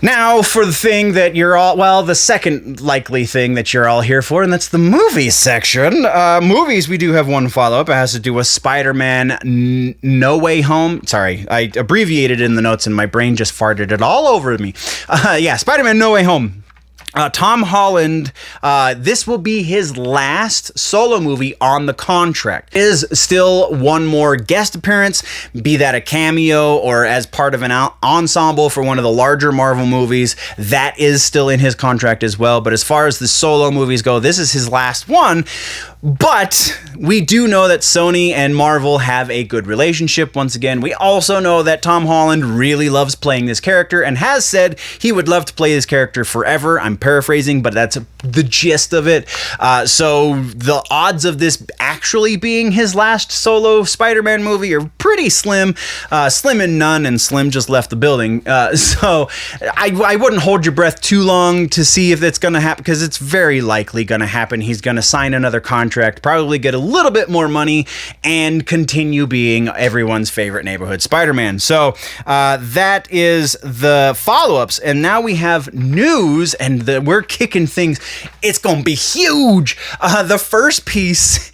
Now for the thing that you're all, well, the second likely thing that you're all here for, and that's the movie section. Movies, we do have one follow-up. It has to do with Spider-Man No Way Home. Sorry, I abbreviated in the notes and my brain just farted it all over me. Spider-Man No Way Home. Tom Holland, this will be his last solo movie on the contract. Is still one more guest appearance, be that a cameo or as part of an ensemble for one of the larger Marvel movies. That is still in his contract as well. But as far as the solo movies go, this is his last one. But we do know that Sony and Marvel have a good relationship. Once again, we also know that Tom Holland really loves playing this character and has said he would love to play this character forever. I'm paraphrasing, but that's the gist of it. So the odds of this actually being his last solo Spider-Man movie are pretty slim. Slim and none, and Slim just left the building. So I wouldn't hold your breath too long to see if it's going to happen, because it's very likely going to happen. He's going to sign another contract, probably get a little bit more money, and continue being everyone's favorite neighborhood Spider-Man. So that is the follow-ups, and now we have news, and we're kicking things. It's gonna be huge. The first piece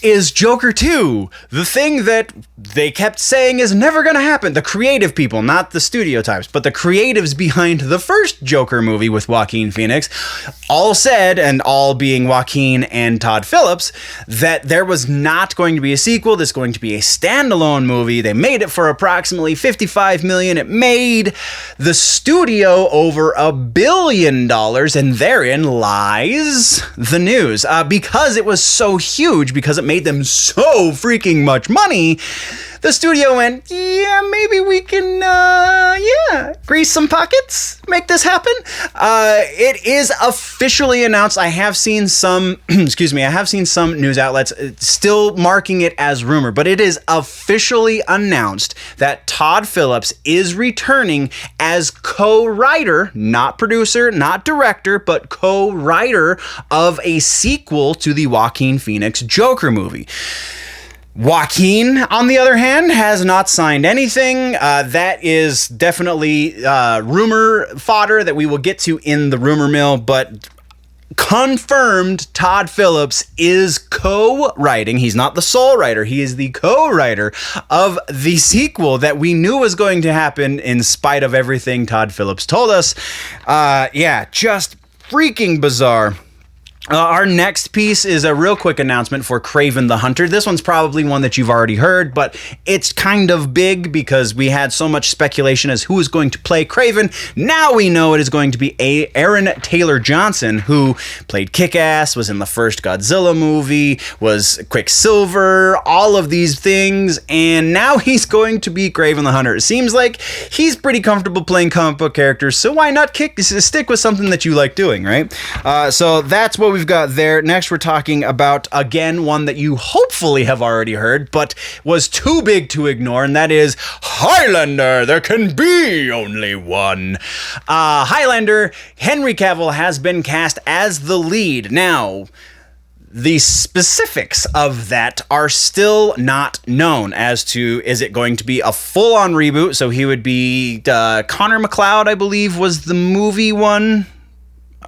is Joker 2, the thing that they kept saying is never gonna happen. The creative people, not the studio types, but the creatives behind the first Joker movie with Joaquin Phoenix, all said, and all being Joaquin and Todd Phillips, that there was not going to be a sequel. This is going to be a standalone movie. They made it for approximately $55 million. It made the studio over $1 billion, and therein lies the news. Because it was so huge, because it made them so freaking much money, the studio went, yeah, maybe we can, grease some pockets, make this happen. It is officially announced. I have seen some, some news outlets still marking it as rumor, but it is officially announced that Todd Phillips is returning as co-writer, not producer, not director, but co-writer of a sequel to the Joaquin Phoenix Joker movie. Joaquin, on the other hand, has not signed anything. That is definitely rumor fodder that we will get to in the rumor mill, but confirmed Todd Phillips is co-writing. He's not the sole writer. He is the co-writer of the sequel that we knew was going to happen in spite of everything Todd Phillips told us. Just freaking bizarre. Our next piece is a real quick announcement for Kraven the Hunter. This one's probably one that you've already heard, but it's kind of big because we had so much speculation as who is going to play Kraven. Now we know it is going to be Aaron Taylor Johnson, who played Kick-Ass, was in the first Godzilla movie, was Quicksilver, all of these things, and now he's going to be Kraven the Hunter. It seems like he's pretty comfortable playing comic book characters, so why not stick with something that you like doing, right? So that's what we've got there. Next, we're talking about, again, one that you hopefully have already heard, but was too big to ignore, and that is Highlander. There can be only one. Highlander, Henry Cavill has been cast as the lead. Now, the specifics of that are still not known as to, is it going to be a full-on reboot? So he would be Connor McLeod, I believe, was the movie one.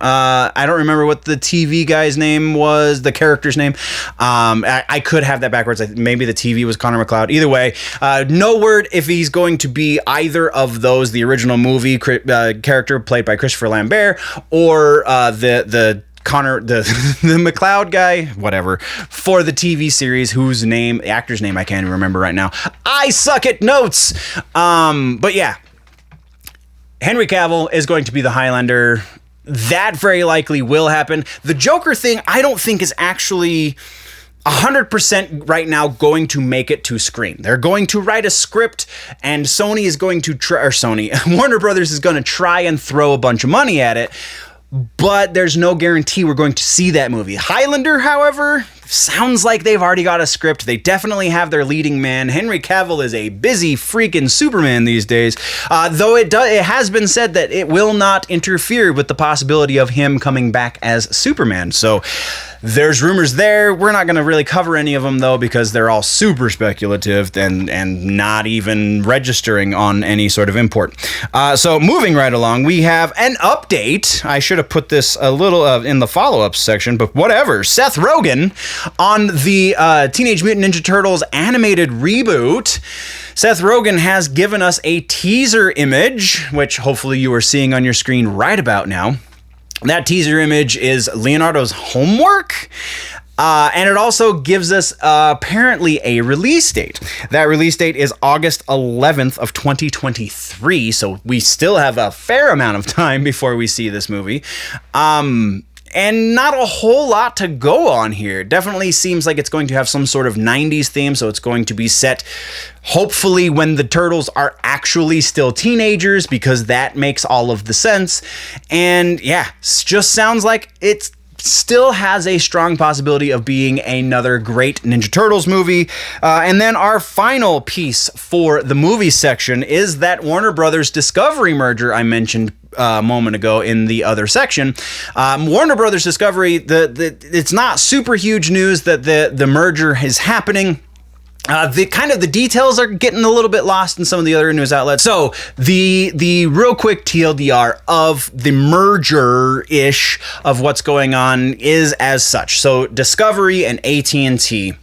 I don't remember what the TV guy's name was, the character's name. I could have that backwards. Maybe the TV was Connor McLeod. Either way, no word if he's going to be either of those, the original movie character played by Christopher Lambert, or the McLeod guy, whatever, for the TV series, whose name, the actor's name I can't even remember right now. I suck at notes. But yeah, Henry Cavill is going to be the Highlander. That very likely will happen. The Joker thing, I don't think is actually 100% right now going to make it to screen. They're going to write a script, and Sony is going to Warner Brothers is going to try and throw a bunch of money at it, but there's no guarantee we're going to see that movie. Highlander, however, sounds like they've already got a script. They definitely have their leading man. Henry Cavill is a busy freaking Superman these days, though it has been said that it will not interfere with the possibility of him coming back as Superman. So there's rumors there. We're not going to really cover any of them, though, because they're all super speculative and not even registering on any sort of import. So moving right along, we have an update. I should have put this a little in the follow-up section, but whatever. Seth Rogen on the Teenage Mutant Ninja Turtles animated reboot. Seth Rogen has given us a teaser image, which hopefully you are seeing on your screen right about now. That teaser image is Leonardo's homework, and it also gives us apparently a release date. That release date is August 11th of 2023, so we still have a fair amount of time before we see this movie. And not a whole lot to go on here. Definitely seems like it's going to have some sort of 90s theme, so it's going to be set hopefully when the Turtles are actually still teenagers, because that makes all of the sense. And yeah, just sounds like it still has a strong possibility of being another great Ninja Turtles movie. And then our final piece for the movie section is that Warner Brothers Discovery merger I mentioned a moment ago in the other section. Warner Brothers Discovery, it's not super huge news that the merger is happening. The details are getting a little bit lost in some of the other news outlets. So the real quick TLDR of the merger-ish of what's going on is as such. So Discovery and AT&T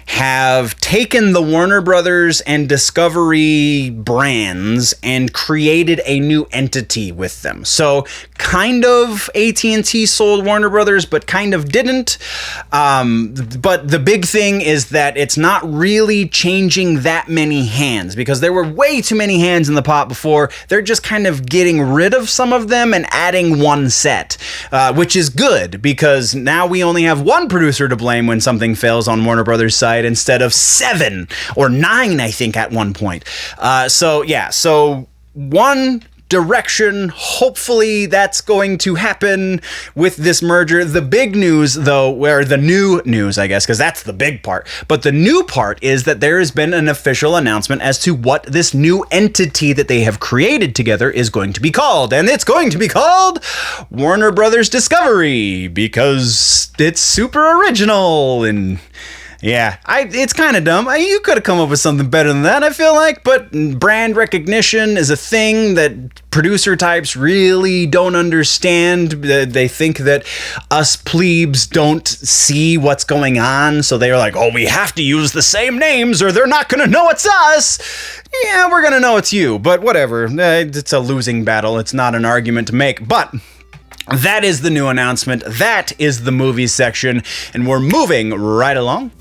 have taken the Warner Brothers and Discovery brands and created a new entity with them. So kind of AT&T sold Warner Brothers, but kind of didn't. But the big thing is that it's not really changing that many hands, because there were way too many hands in the pot before. They're just kind of getting rid of some of them and adding one set, which is good, because now we only have one producer to blame when something fails on Warner Brothers' side instead of 7 or 9, I think, at one point. So one direction. Hopefully that's going to happen with this merger. The big news, though, or the new news, I guess, because that's the big part. But the new part is that there has been an official announcement as to what this new entity that they have created together is going to be called. And it's going to be called Warner Brothers Discovery, because it's super original. And yeah, it's kind of dumb. You could have come up with something better than that, I feel like, but brand recognition is a thing that producer types really don't understand. They think that us plebes don't see what's going on, so they're like, oh, we have to use the same names or they're not going to know it's us. Yeah, we're going to know it's you, but whatever. It's a losing battle. It's not an argument to make, but that is the new announcement. That is the movies section, and we're moving right along.